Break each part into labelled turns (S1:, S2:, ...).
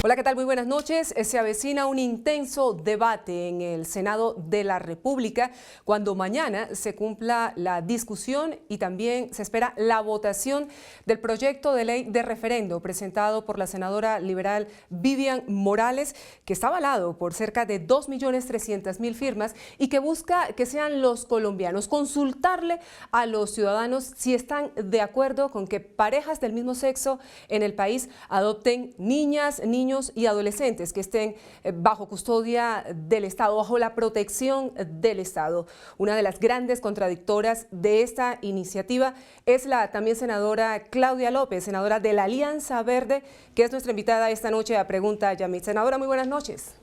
S1: Hola, ¿qué tal? Muy buenas noches. Se avecina un intenso debate en el Senado de la República cuando mañana se cumpla la discusión y también se espera la votación del proyecto de ley de referendo presentado por la senadora liberal Vivian Morales, que está avalado por cerca de 2.300.000 firmas y que busca que sean los colombianos consultarle a los ciudadanos si están de acuerdo con que parejas del mismo sexo en el país adopten niñas, niños y adolescentes que estén bajo custodia del Estado, bajo la protección del Estado. Una de las grandes contradictoras de esta iniciativa es la también senadora Claudia López, senadora de la Alianza Verde, que es nuestra invitada esta noche a Pregunta Yamit. Senadora, muy buenas noches.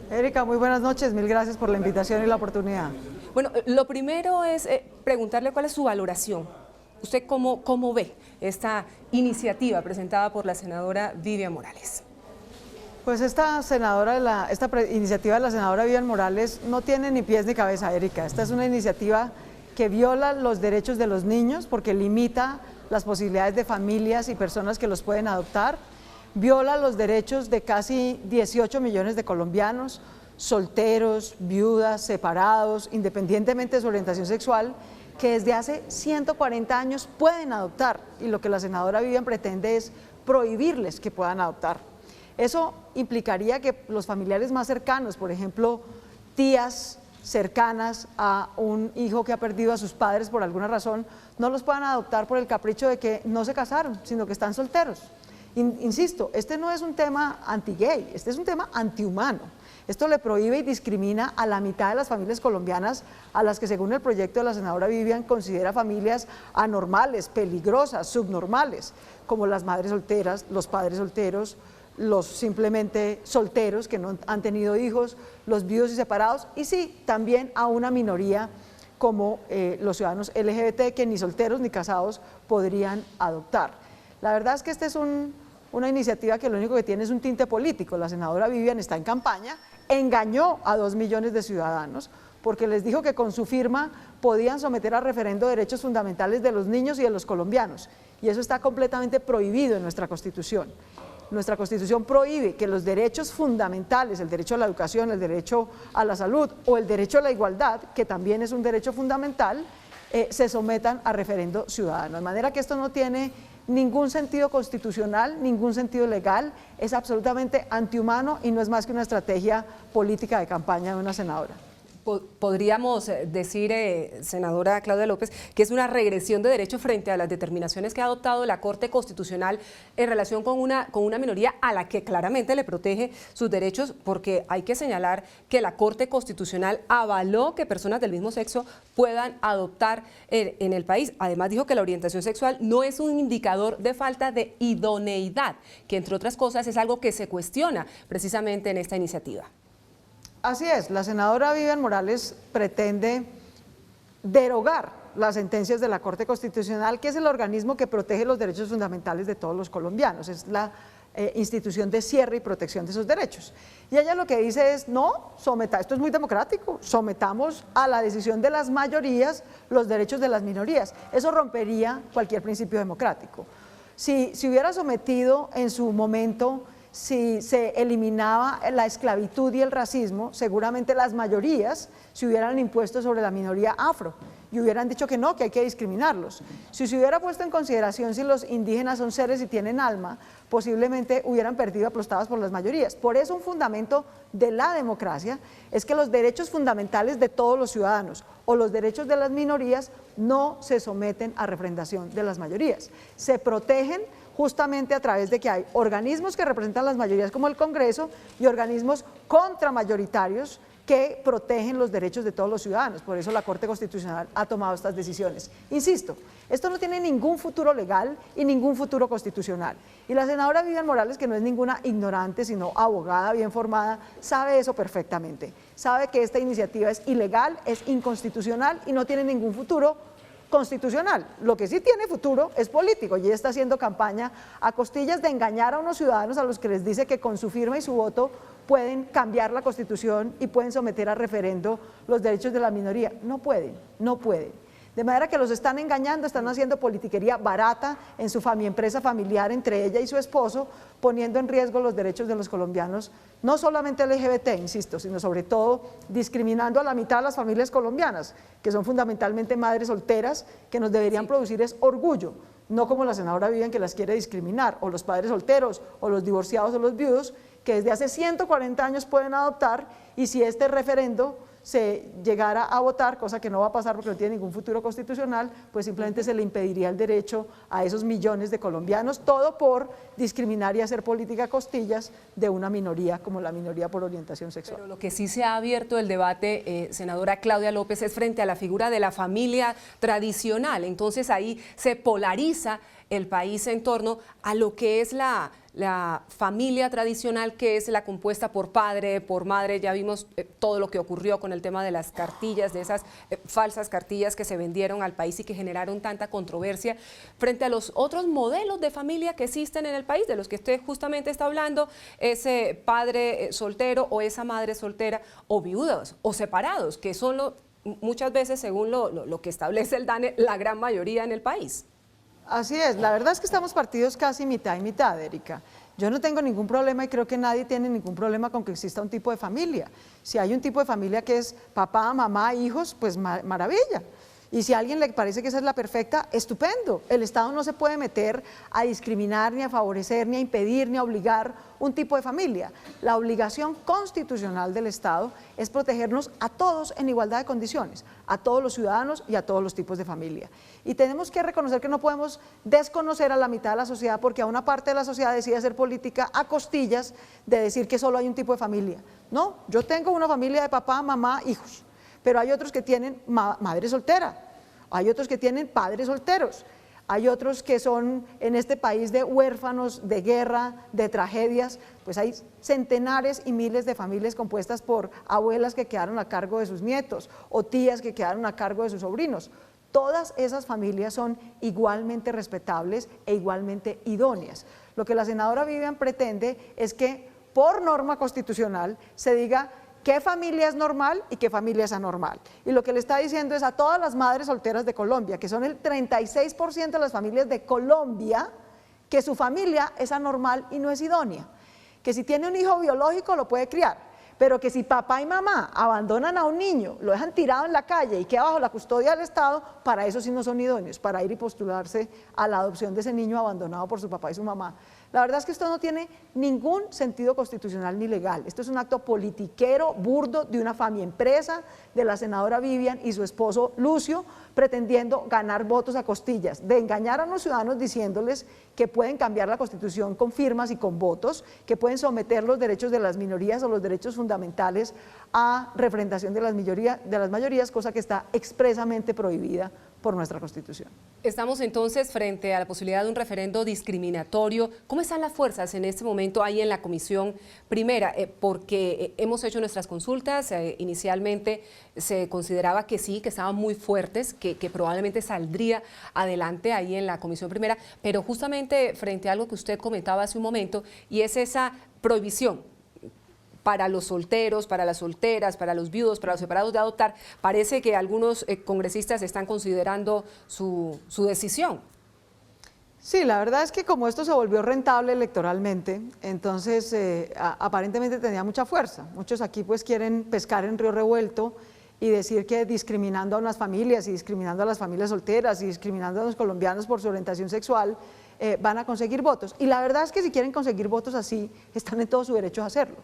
S2: Erika, muy buenas noches, mil gracias por la invitación y la oportunidad.
S1: Bueno, lo primero es preguntarle cuál es su valoración. ¿Usted cómo ve esta iniciativa presentada por la senadora Vivian Morales?
S2: Pues esta iniciativa de la senadora Vivian Morales no tiene ni pies ni cabeza, Erika. Esta es una iniciativa que viola los derechos de los niños porque limita las posibilidades de familias y personas que los pueden adoptar, viola los derechos de casi 18 millones de colombianos, solteros, viudas, separados, independientemente de su orientación sexual, que desde hace 140 años pueden adoptar, y lo que la senadora Vivian pretende es prohibirles que puedan adoptar. Eso implicaría que los familiares más cercanos, por ejemplo, tías cercanas a un hijo que ha perdido a sus padres por alguna razón, no los puedan adoptar por el capricho de que no se casaron, sino que están solteros. Insisto, este no es un tema anti-gay, este es un tema antihumano. Esto le prohíbe y discrimina a la mitad de las familias colombianas, a las que según el proyecto de la senadora Vivian considera familias anormales, peligrosas, subnormales, como las madres solteras, los padres solteros, los simplemente solteros que no han tenido hijos, los viudos y separados, y sí, también a una minoría como los ciudadanos LGBT que ni solteros ni casados podrían adoptar. La verdad es que esta es una iniciativa que lo único que tiene es un tinte político. La senadora Vivian está en campaña, engañó a 2 millones de ciudadanos porque les dijo que con su firma podían someter a referendo derechos fundamentales de los niños y de los colombianos, y eso está completamente prohibido en nuestra Constitución. Nuestra Constitución prohíbe que los derechos fundamentales, el derecho a la educación, el derecho a la salud o el derecho a la igualdad, que también es un derecho fundamental, se sometan a referendo ciudadano. De manera que esto no tiene ningún sentido constitucional, ningún sentido legal, es absolutamente antihumano y no es más que una estrategia política de campaña de una senadora.
S1: Podríamos decir, senadora Claudia López, que es una regresión de derechos frente a las determinaciones que ha adoptado la Corte Constitucional en relación con una minoría a la que claramente le protege sus derechos, porque hay que señalar que la Corte Constitucional avaló que personas del mismo sexo puedan adoptar en el país. Además dijo que la orientación sexual no es un indicador de falta de idoneidad, que entre otras cosas es algo que se cuestiona precisamente en esta iniciativa.
S2: Así es, la senadora Vivian Morales pretende derogar las sentencias de la Corte Constitucional, que es el organismo que protege los derechos fundamentales de todos los colombianos, es la institución de cierre y protección de esos derechos. Y ella lo que dice es, no, esto es muy democrático, sometamos a la decisión de las mayorías los derechos de las minorías. Eso rompería cualquier principio democrático. Si hubiera sometido en su momento, si se eliminaba la esclavitud y el racismo, seguramente las mayorías se hubieran impuesto sobre la minoría afro y hubieran dicho que no, que hay que discriminarlos. Si se hubiera puesto en consideración si los indígenas son seres y tienen alma, posiblemente hubieran perdido aplastadas por las mayorías. Por eso un fundamento de la democracia es que los derechos fundamentales de todos los ciudadanos o los derechos de las minorías no se someten a refrendación de las mayorías. Se protegen justamente a través de que hay organismos que representan las mayorías como el Congreso y organismos contramayoritarios que protegen los derechos de todos los ciudadanos. Por eso la Corte Constitucional ha tomado estas decisiones. Insisto, esto no tiene ningún futuro legal y ningún futuro constitucional. Y la senadora Vivian Morales, que no es ninguna ignorante, sino abogada bien formada, sabe eso perfectamente. Sabe que esta iniciativa es ilegal, es inconstitucional y no tiene ningún futuro constitucional. Lo que sí tiene futuro es político y ella está haciendo campaña a costillas de engañar a unos ciudadanos a los que les dice que con su firma y su voto pueden cambiar la Constitución y pueden someter a referendo los derechos de la minoría. No pueden, no pueden. De manera que los están engañando, están haciendo politiquería barata en su empresa familiar entre ella y su esposo, poniendo en riesgo los derechos de los colombianos, no solamente LGBT, insisto, sino sobre todo discriminando a la mitad de las familias colombianas, que son fundamentalmente madres solteras, que nos deberían producir es orgullo, no como la senadora Vivian, que las quiere discriminar, o los padres solteros, o los divorciados o los viudos, que desde hace 140 años pueden adoptar, y si este referendo se llegara a votar, cosa que no va a pasar porque no tiene ningún futuro constitucional, pues simplemente se le impediría el derecho a esos millones de colombianos, todo por discriminar y hacer política a costillas de una minoría como la minoría por orientación sexual.
S1: Pero lo que sí se ha abierto el debate, senadora Claudia López, es frente a la figura de la familia tradicional. Entonces ahí se polariza el país en torno a lo que es la familia tradicional, que es la compuesta por padre, por madre. Ya vimos todo lo que ocurrió con el tema de las cartillas, de esas falsas cartillas que se vendieron al país y que generaron tanta controversia, frente a los otros modelos de familia que existen en el país, de los que usted justamente está hablando, ese padre soltero o esa madre soltera, o viudos o separados, que son muchas veces, según lo que establece el DANE, la gran mayoría en el país.
S2: Así es, la verdad es que estamos partidos casi mitad y mitad, Erika. Yo no tengo ningún problema y creo que nadie tiene ningún problema con que exista un tipo de familia. Si hay un tipo de familia que es papá, mamá, hijos, pues maravilla. Y si a alguien le parece que esa es la perfecta, estupendo. El Estado no se puede meter a discriminar, ni a favorecer, ni a impedir, ni a obligar un tipo de familia. La obligación constitucional del Estado es protegernos a todos en igualdad de condiciones, a todos los ciudadanos y a todos los tipos de familia. Y tenemos que reconocer que no podemos desconocer a la mitad de la sociedad, porque a una parte de la sociedad decide hacer política a costillas de decir que solo hay un tipo de familia. No, yo tengo una familia de papá, mamá, hijos. Pero hay otros que tienen madre soltera, hay otros que tienen padres solteros, hay otros que son en este país de huérfanos, de guerra, de tragedias, pues hay centenares y miles de familias compuestas por abuelas que quedaron a cargo de sus nietos o tías que quedaron a cargo de sus sobrinos. Todas esas familias son igualmente respetables e igualmente idóneas. Lo que la senadora Vivian pretende es que por norma constitucional se diga qué familia es normal y qué familia es anormal. Y lo que le está diciendo es a todas las madres solteras de Colombia, que son el 36% de las familias de Colombia, que su familia es anormal y no es idónea. Que si tiene un hijo biológico lo puede criar, pero que si papá y mamá abandonan a un niño, lo dejan tirado en la calle y queda bajo la custodia del Estado, para eso sí no son idóneos, para ir y postularse a la adopción de ese niño abandonado por su papá y su mamá. La verdad es que esto no tiene ningún sentido constitucional ni legal. Esto es un acto politiquero, burdo, de una empresa de la senadora Vivian y su esposo Lucio, pretendiendo ganar votos a costillas, de engañar a los ciudadanos diciéndoles que pueden cambiar la Constitución con firmas y con votos, que pueden someter los derechos de las minorías o los derechos fundamentales a refrendación de las mayorías, cosa que está expresamente prohibida por nuestra Constitución.
S1: Estamos entonces frente a la posibilidad de un referendo discriminatorio. ¿Cómo están las fuerzas en este momento ahí en la Comisión Primera? Porque hemos hecho nuestras consultas, inicialmente se consideraba que sí, que estaban muy fuertes, que probablemente saldría adelante ahí en la Comisión Primera, pero justamente frente a algo que usted comentaba hace un momento, y es esa prohibición para los solteros, para las solteras, para los viudos, para los separados de adoptar. Parece que algunos congresistas están considerando su decisión.
S2: Sí, la verdad es que como esto se volvió rentable electoralmente, entonces aparentemente tenía mucha fuerza. Muchos aquí pues quieren pescar en río revuelto y decir que discriminando a unas familias y discriminando a las familias solteras y discriminando a los colombianos por su orientación sexual van a conseguir votos. Y la verdad es que si quieren conseguir votos así, están en todo su derecho a hacerlo.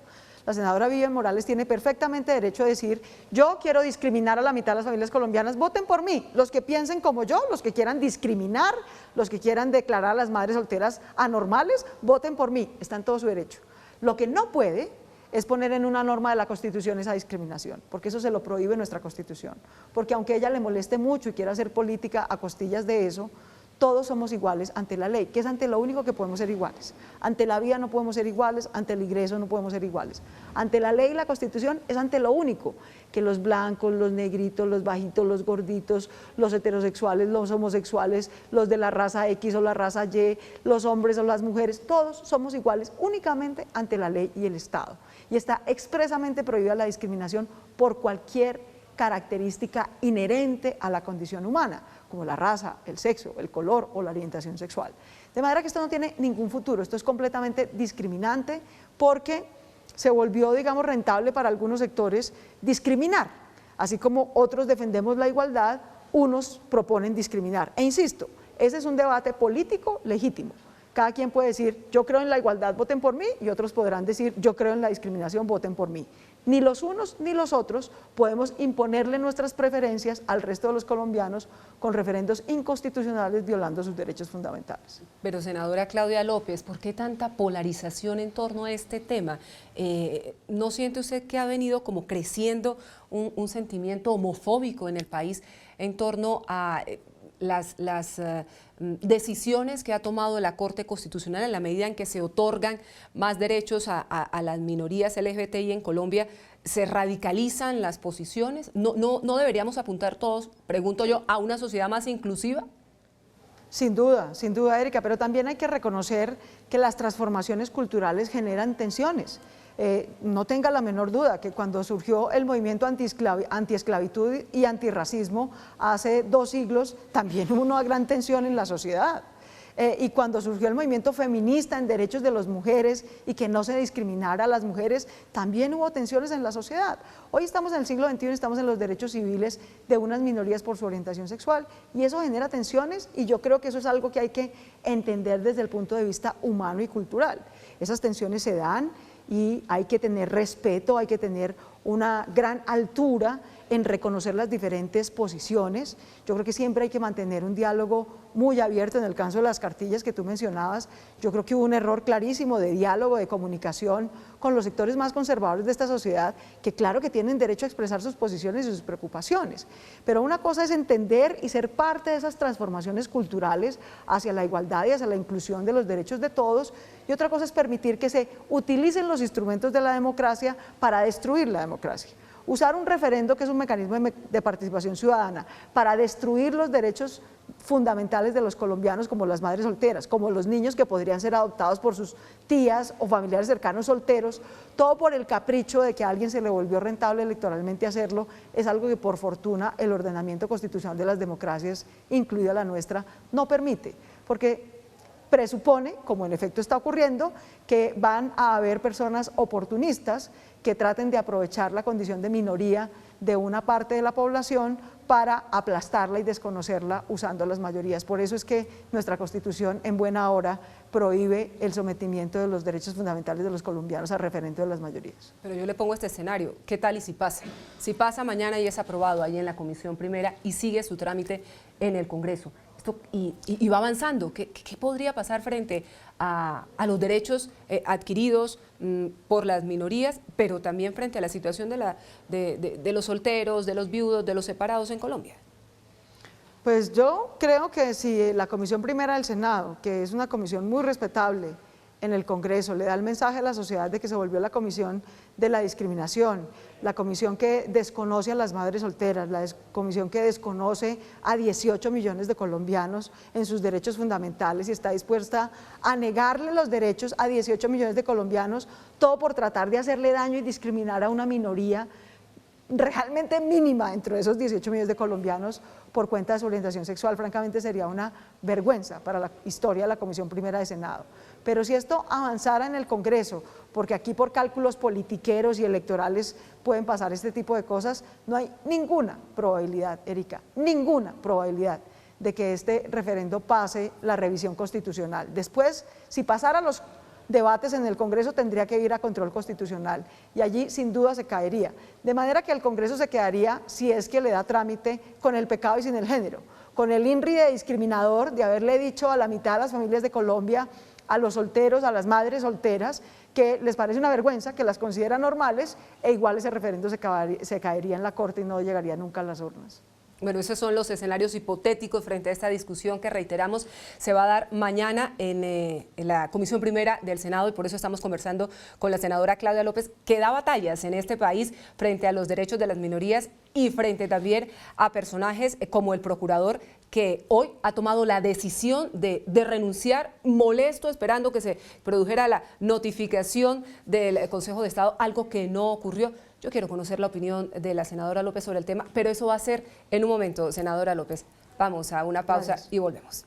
S2: La senadora Vivian Morales tiene perfectamente derecho a decir, yo quiero discriminar a la mitad de las familias colombianas, voten por mí, los que piensen como yo, los que quieran discriminar, los que quieran declarar a las madres solteras anormales, voten por mí, está en todo su derecho. Lo que no puede es poner en una norma de la Constitución esa discriminación, porque eso se lo prohíbe nuestra Constitución, porque aunque a ella le moleste mucho y quiera hacer política a costillas de eso, todos somos iguales ante la ley, que es ante lo único que podemos ser iguales. Ante la vida no podemos ser iguales, ante el ingreso no podemos ser iguales. Ante la ley y la Constitución es ante lo único, que los blancos, los negritos, los bajitos, los gorditos, los heterosexuales, los homosexuales, los de la raza X o la raza Y, los hombres o las mujeres, todos somos iguales únicamente ante la ley y el Estado. Y está expresamente prohibida la discriminación por cualquier característica inherente a la condición humana, como la raza, el sexo, el color o la orientación sexual. De manera que esto no tiene ningún futuro, esto es completamente discriminante porque se volvió, digamos, rentable para algunos sectores discriminar, así como otros defendemos la igualdad, unos proponen discriminar. E insisto, ese es un debate político legítimo. Cada quien puede decir, yo creo en la igualdad, voten por mí, y otros podrán decir, yo creo en la discriminación, voten por mí. Ni los unos ni los otros podemos imponerle nuestras preferencias al resto de los colombianos con referendos inconstitucionales violando sus derechos fundamentales.
S1: Pero senadora Claudia López, ¿por qué tanta polarización en torno a este tema? ¿No siente usted que ha venido como creciendo un sentimiento homofóbico en el país en torno a las decisiones que ha tomado la Corte Constitucional en la medida en que se otorgan más derechos a las minorías LGBTI en Colombia? ¿Se radicalizan las posiciones? ¿No deberíamos apuntar todos, pregunto yo, a una sociedad más inclusiva?
S2: Sin duda, Erika, pero también hay que reconocer que las transformaciones culturales generan tensiones. No tenga la menor duda que cuando surgió el movimiento antiesclavitud y antirracismo hace 2 siglos, también hubo una gran tensión en la sociedad. Y cuando surgió el movimiento feminista en derechos de las mujeres y que no se discriminara a las mujeres, también hubo tensiones en la sociedad. Hoy estamos en el siglo XXI, estamos en los derechos civiles de unas minorías por su orientación sexual y eso genera tensiones y yo creo que eso es algo que hay que entender desde el punto de vista humano y cultural. Esas tensiones se dan y hay que tener respeto, hay que tener una gran altura en reconocer las diferentes posiciones. Yo creo que siempre hay que mantener un diálogo muy abierto. En el caso de las cartillas que tú mencionabas, yo creo que hubo un error clarísimo de diálogo, de comunicación con los sectores más conservadores de esta sociedad, que claro que tienen derecho a expresar sus posiciones y sus preocupaciones, pero una cosa es entender y ser parte de esas transformaciones culturales hacia la igualdad y hacia la inclusión de los derechos de todos, y otra cosa es permitir que se utilicen los instrumentos de la democracia para destruir la democracia. Usar un referendo, que es un mecanismo de participación ciudadana, para destruir los derechos fundamentales de los colombianos, como las madres solteras, como los niños que podrían ser adoptados por sus tías o familiares cercanos solteros, todo por el capricho de que a alguien se le volvió rentable electoralmente hacerlo, es algo que por fortuna el ordenamiento constitucional de las democracias, incluida la nuestra, no permite, porque presupone, como en efecto está ocurriendo, que van a haber personas oportunistas que traten de aprovechar la condición de minoría de una parte de la población para aplastarla y desconocerla usando las mayorías. Por eso es que nuestra Constitución en buena hora prohíbe el sometimiento de los derechos fundamentales de los colombianos al referendo de las mayorías.
S1: Pero yo le pongo este escenario, ¿qué tal y si pasa? Si pasa mañana y es aprobado ahí en la Comisión Primera y sigue su trámite en el Congreso, y va avanzando, ¿qué podría pasar frente a los derechos adquiridos por las minorías, pero también frente a la situación de los solteros, de los viudos, de los separados en Colombia?
S2: Pues yo creo que si la Comisión Primera del Senado, que es una comisión muy respetable en el Congreso, le da el mensaje a la sociedad de que se volvió la comisión de la discriminación, la comisión que desconoce a las madres solteras, la comisión que desconoce a 18 millones de colombianos en sus derechos fundamentales y está dispuesta a negarle los derechos a 18 millones de colombianos, todo por tratar de hacerle daño y discriminar a una minoría realmente mínima dentro de esos 18 millones de colombianos por cuenta de su orientación sexual. Francamente sería una vergüenza para la historia de la Comisión Primera de Senado. Pero si esto avanzara en el Congreso, porque aquí por cálculos politiqueros y electorales pueden pasar este tipo de cosas, no hay ninguna probabilidad, Erika, ninguna probabilidad de que este referendo pase la revisión constitucional. Después, si pasara los debates en el Congreso, tendría que ir a control constitucional y allí sin duda se caería. De manera que el Congreso se quedaría, si es que le da trámite, con el pecado y sin el género, con el INRI de discriminador de haberle dicho a la mitad de las familias de Colombia, a los solteros, a las madres solteras, que les parece una vergüenza, que las considera normales e igual ese referendo se caería en la Corte y no llegaría nunca a las urnas.
S1: Bueno, esos son los escenarios hipotéticos frente a esta discusión que, reiteramos, se va a dar mañana en la Comisión Primera del Senado, y por eso estamos conversando con la senadora Claudia López, que da batallas en este país frente a los derechos de las minorías y frente también a personajes como el procurador, que hoy ha tomado la decisión de renunciar, molesto, esperando que se produjera la notificación del Consejo de Estado, algo que no ocurrió. Yo quiero conocer la opinión de la senadora López sobre el tema, pero eso va a ser en un momento, senadora López. Vamos a una pausa y volvemos.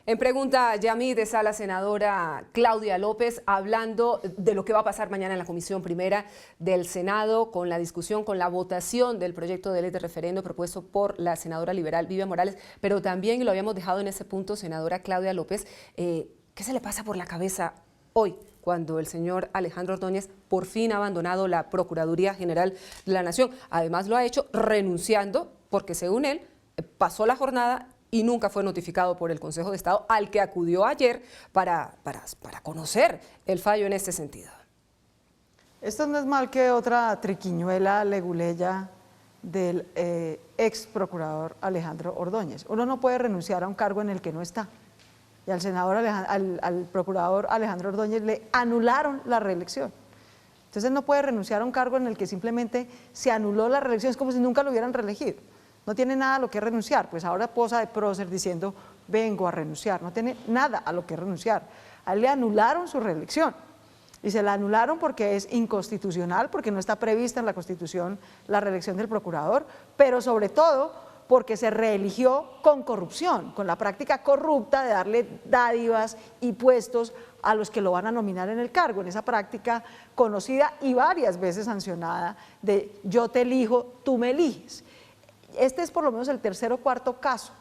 S1: En pregunta Yamid está la senadora Claudia López hablando de lo que va a pasar mañana en la Comisión Primera del Senado con la discusión, con la votación del proyecto de ley de referendo propuesto por la senadora liberal Vivian Morales, pero también, y lo habíamos dejado en ese punto, senadora Claudia López, ¿qué se le pasa por la cabeza hoy cuando el señor Alejandro Ordóñez por fin ha abandonado la Procuraduría General de la Nación? Además lo ha hecho renunciando porque según él pasó la jornada y nunca fue notificado por el Consejo de Estado, al que acudió ayer para conocer el fallo en este sentido.
S2: Esto no es mal que otra triquiñuela leguleya del ex procurador Alejandro Ordóñez. Uno no puede renunciar a un cargo en el que no está. Y al procurador Alejandro Ordóñez le anularon la reelección. Entonces no puede renunciar a un cargo en el que simplemente se anuló la reelección, es como si nunca lo hubieran reelegido. No tiene nada a lo que renunciar, pues ahora posa de prócer diciendo vengo a renunciar, no tiene nada a lo que renunciar. A él le anularon su reelección y se la anularon porque es inconstitucional, porque no está prevista en la Constitución la reelección del procurador, pero sobre todo porque se reeligió con corrupción, con la práctica corrupta de darle dádivas y puestos a los que lo van a nominar en el cargo, en esa práctica conocida y varias veces sancionada de yo te elijo, tú me eliges. Este es por lo menos el tercer o cuarto caso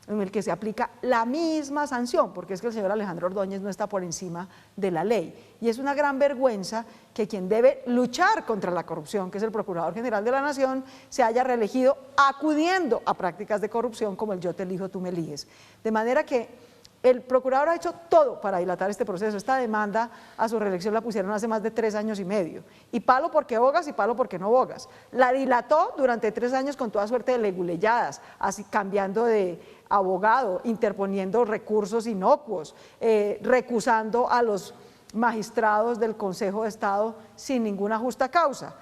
S2: en el que se aplica la misma sanción, porque es que el señor Alejandro Ordóñez no está por encima de la ley. Y es una gran vergüenza que quien debe luchar contra la corrupción, que es el Procurador General de la Nación, se haya reelegido acudiendo a prácticas de corrupción como el yo te elijo, tú me eliges. De manera que el procurador ha hecho todo para dilatar este proceso. Esta demanda a su reelección la pusieron hace más de 3 años y medio. Y palo porque bogas y palo porque no bogas. La dilató durante 3 años con toda suerte de leguleyadas, así cambiando de abogado, interponiendo recursos inocuos, recusando a los magistrados del Consejo de Estado sin ninguna justa causa.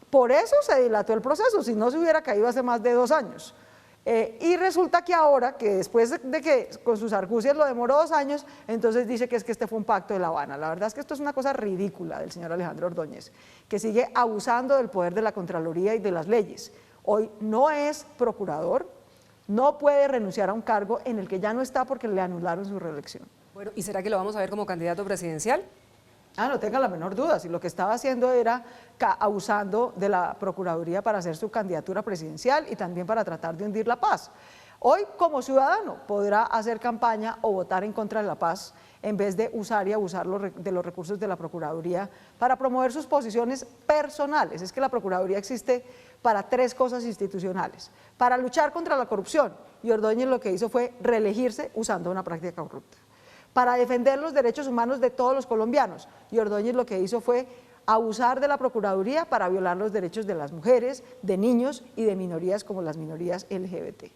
S2: Por eso se dilató el proceso, si no se hubiera caído hace más de 2 años. Y resulta que ahora, que después de que con sus argucias lo demoró 2 años, entonces dice que es que este fue un pacto de La Habana. La verdad es que esto es una cosa ridícula del señor Alejandro Ordóñez, que sigue abusando del poder de la Contraloría y de las leyes. Hoy no es procurador, no puede renunciar a un cargo en el que ya no está porque le anularon su reelección.
S1: Bueno, ¿y será que lo vamos a ver como candidato presidencial?
S2: No tenga la menor duda, si lo que estaba haciendo era abusando de la Procuraduría para hacer su candidatura presidencial y también para tratar de hundir la paz. Hoy, como ciudadano, podrá hacer campaña o votar en contra de la paz en vez de usar y abusar de los recursos de la Procuraduría para promover sus posiciones personales. Es que la Procuraduría existe para 3 cosas institucionales: para luchar contra la corrupción, y Ordóñez lo que hizo fue reelegirse usando una práctica corrupta; para defender los derechos humanos de todos los colombianos, y Ordóñez lo que hizo fue abusar de la Procuraduría para violar los derechos de las mujeres, de niños y de minorías como las minorías LGBT,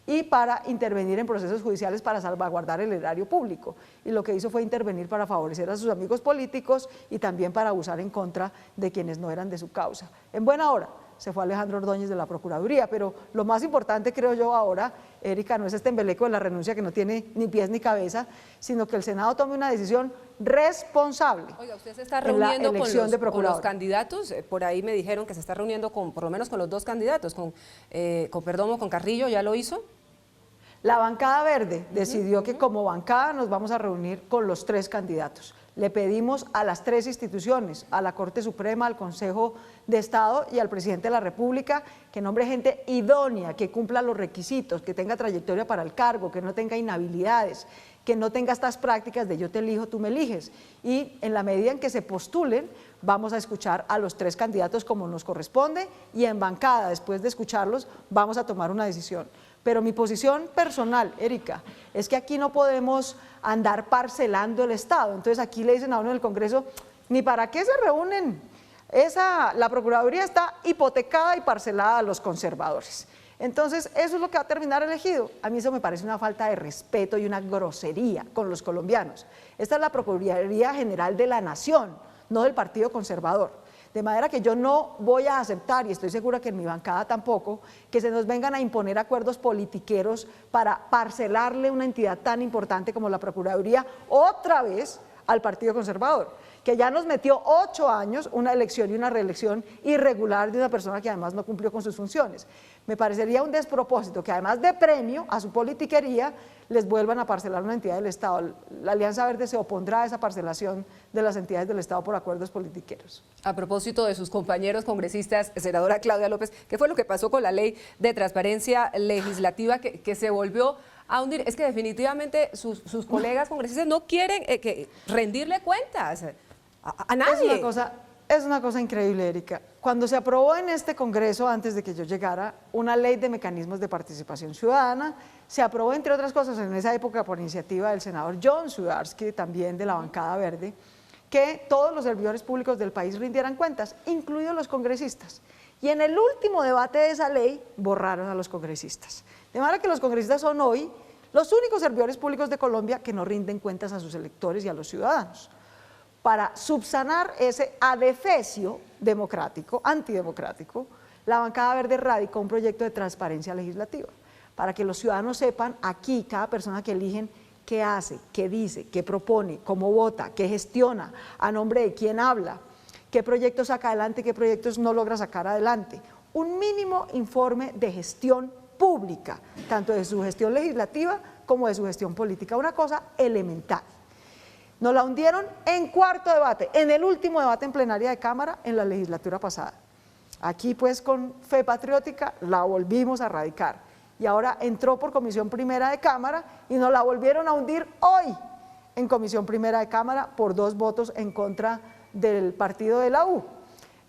S2: y para intervenir en procesos judiciales para salvaguardar el erario público, y lo que hizo fue intervenir para favorecer a sus amigos políticos y también para abusar en contra de quienes no eran de su causa. En buena hora se fue Alejandro Ordóñez de la Procuraduría, pero lo más importante, creo yo ahora, Erika, no es este embeleco de la renuncia que no tiene ni pies ni cabeza, sino que el Senado tome una decisión responsable.
S1: Oiga, ¿usted se está reuniendo con los candidatos? Por ahí me dijeron que se está reuniendo por lo menos con los 2 candidatos, con Perdomo, con Carrillo, ¿ya lo hizo?
S2: La bancada verde decidió que como bancada nos vamos a reunir con los 3 candidatos. Le pedimos a las 3 instituciones, a la Corte Suprema, al Consejo de Estado y al Presidente de la República, que nombre gente idónea, que cumpla los requisitos, que tenga trayectoria para el cargo, que no tenga inhabilidades, que no tenga estas prácticas de yo te elijo, tú me eliges. Y en la medida en que se postulen, vamos a escuchar a los 3 candidatos como nos corresponde, y en bancada, después de escucharlos, vamos a tomar una decisión. Pero mi posición personal, Erika, es que aquí no podemos andar parcelando el Estado. Entonces aquí le dicen a uno en el Congreso, ni para qué se reúnen. La Procuraduría está hipotecada y parcelada a los conservadores. Entonces eso es lo que va a terminar elegido. A mí eso me parece una falta de respeto y una grosería con los colombianos. Esta es la Procuraduría General de la Nación, no del Partido Conservador. De manera que yo no voy a aceptar, y estoy segura que en mi bancada tampoco, que se nos vengan a imponer acuerdos politiqueros para parcelarle una entidad tan importante como la Procuraduría otra vez al Partido Conservador, que ya nos metió 8 años, una elección y una reelección irregular de una persona que además no cumplió con sus funciones. Me parecería un despropósito que además de premio a su politiquería les vuelvan a parcelar una entidad del Estado. La Alianza Verde se opondrá a esa parcelación de las entidades del Estado por acuerdos politiqueros.
S1: A propósito de sus compañeros congresistas, senadora Claudia López, ¿qué fue lo que pasó con la ley de transparencia legislativa que se volvió a hundir? Es que definitivamente sus colegas congresistas no quieren rendirle cuentas a nadie.
S2: Es una cosa increíble, Erika. Cuando se aprobó en este Congreso, antes de que yo llegara, una ley de mecanismos de participación ciudadana, se aprobó, entre otras cosas, en esa época por iniciativa del senador John Sudarsky, también de la bancada verde, que todos los servidores públicos del país rindieran cuentas, incluidos los congresistas. Y en el último debate de esa ley, borraron a los congresistas. De manera que los congresistas son hoy los únicos servidores públicos de Colombia que no rinden cuentas a sus electores y a los ciudadanos. Para subsanar ese adefesio democrático, antidemocrático, la bancada verde radicó un proyecto de transparencia legislativa, para que los ciudadanos sepan aquí, cada persona que eligen, qué hace, qué dice, qué propone, cómo vota, qué gestiona, a nombre de quién habla, qué proyectos saca adelante, qué proyectos no logra sacar adelante. Un mínimo informe de gestión pública, tanto de su gestión legislativa como de su gestión política, una cosa elemental. Nos la hundieron en cuarto debate, en el último debate en plenaria de Cámara en la legislatura pasada. Aquí pues con fe patriótica la volvimos a radicar y ahora entró por Comisión Primera de Cámara y nos la volvieron a hundir hoy en Comisión Primera de Cámara por 2 votos en contra del partido de la U.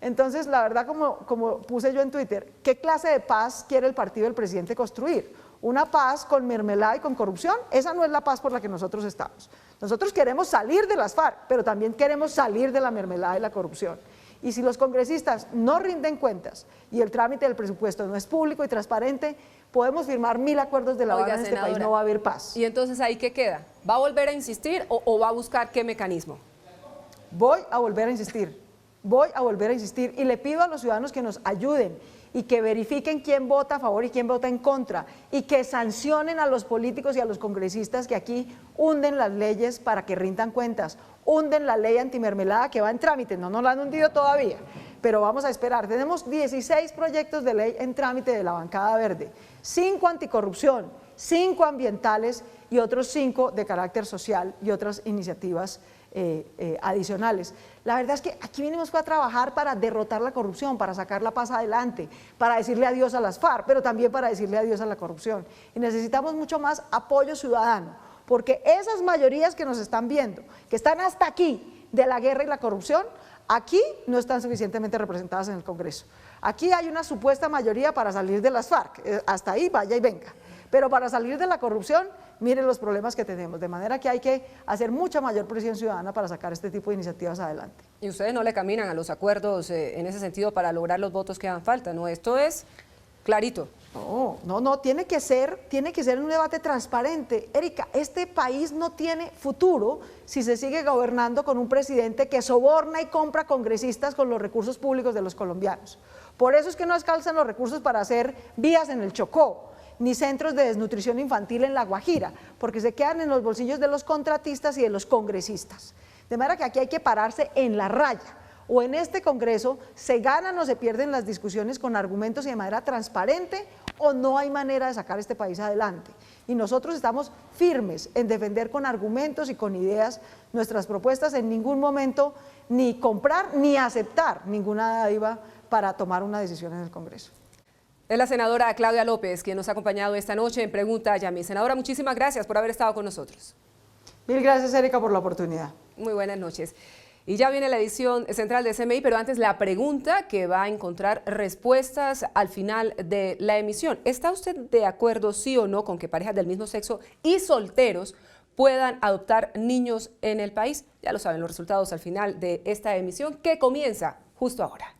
S2: Entonces, la verdad, como puse yo en Twitter, ¿qué clase de paz quiere el partido del presidente construir? ¿Una paz con mermelada y con corrupción? Esa no es la paz por la que nosotros estamos. Nosotros queremos salir de las FARC, pero también queremos salir de la mermelada y la corrupción. Y si los congresistas no rinden cuentas y el trámite del presupuesto no es público y transparente, podemos firmar 1000 acuerdos de La Habana en este país, no va a haber paz.
S1: ¿Y entonces ahí qué queda? ¿Va a volver a insistir o va a buscar qué mecanismo?
S2: Voy a volver a insistir. Voy a volver a insistir y le pido a los ciudadanos que nos ayuden y que verifiquen quién vota a favor y quién vota en contra y que sancionen a los políticos y a los congresistas que aquí hunden las leyes para que rindan cuentas, hunden la ley antimermelada que va en trámite, no nos la han hundido todavía, pero vamos a esperar. Tenemos 16 proyectos de ley en trámite de la bancada verde, 5 anticorrupción, 5 ambientales y otros 5 de carácter social y otras iniciativas adicionales. La verdad es que aquí vinimos a trabajar para derrotar la corrupción, para sacar la paz adelante, para decirle adiós a las FARC, pero también para decirle adiós a la corrupción. Y necesitamos mucho más apoyo ciudadano, porque esas mayorías que nos están viendo, que están hasta aquí de la guerra y la corrupción, aquí no están suficientemente representadas en el Congreso. Aquí hay una supuesta mayoría para salir de las FARC, hasta ahí vaya y venga. Pero para salir de la corrupción, miren los problemas que tenemos, de manera que hay que hacer mucha mayor presión ciudadana para sacar este tipo de iniciativas adelante.
S1: Y ustedes no le caminan a los acuerdos en ese sentido para lograr los votos que hagan falta, ¿no? Esto es clarito.
S2: No, tiene que ser un debate transparente. Erika, este país no tiene futuro si se sigue gobernando con un presidente que soborna y compra congresistas con los recursos públicos de los colombianos. Por eso es que no alcanzan los recursos para hacer vías en el Chocó, ni centros de desnutrición infantil en La Guajira, porque se quedan en los bolsillos de los contratistas y de los congresistas. De manera que aquí hay que pararse en la raya, o en este Congreso se ganan o se pierden las discusiones con argumentos y de manera transparente, o no hay manera de sacar este país adelante. Y nosotros estamos firmes en defender con argumentos y con ideas nuestras propuestas, en ningún momento ni comprar ni aceptar ninguna dádiva para tomar una decisión en el Congreso.
S1: Es la senadora Claudia López, quien nos ha acompañado esta noche en Pregunta a Yamil. Senadora, muchísimas gracias por haber estado con nosotros.
S2: Mil gracias, Erika, por la oportunidad.
S1: Muy buenas noches. Y ya viene la edición central de CMI, pero antes la pregunta que va a encontrar respuestas al final de la emisión. ¿Está usted de acuerdo, sí o no, con que parejas del mismo sexo y solteros puedan adoptar niños en el país? Ya lo saben los resultados al final de esta emisión que comienza justo ahora.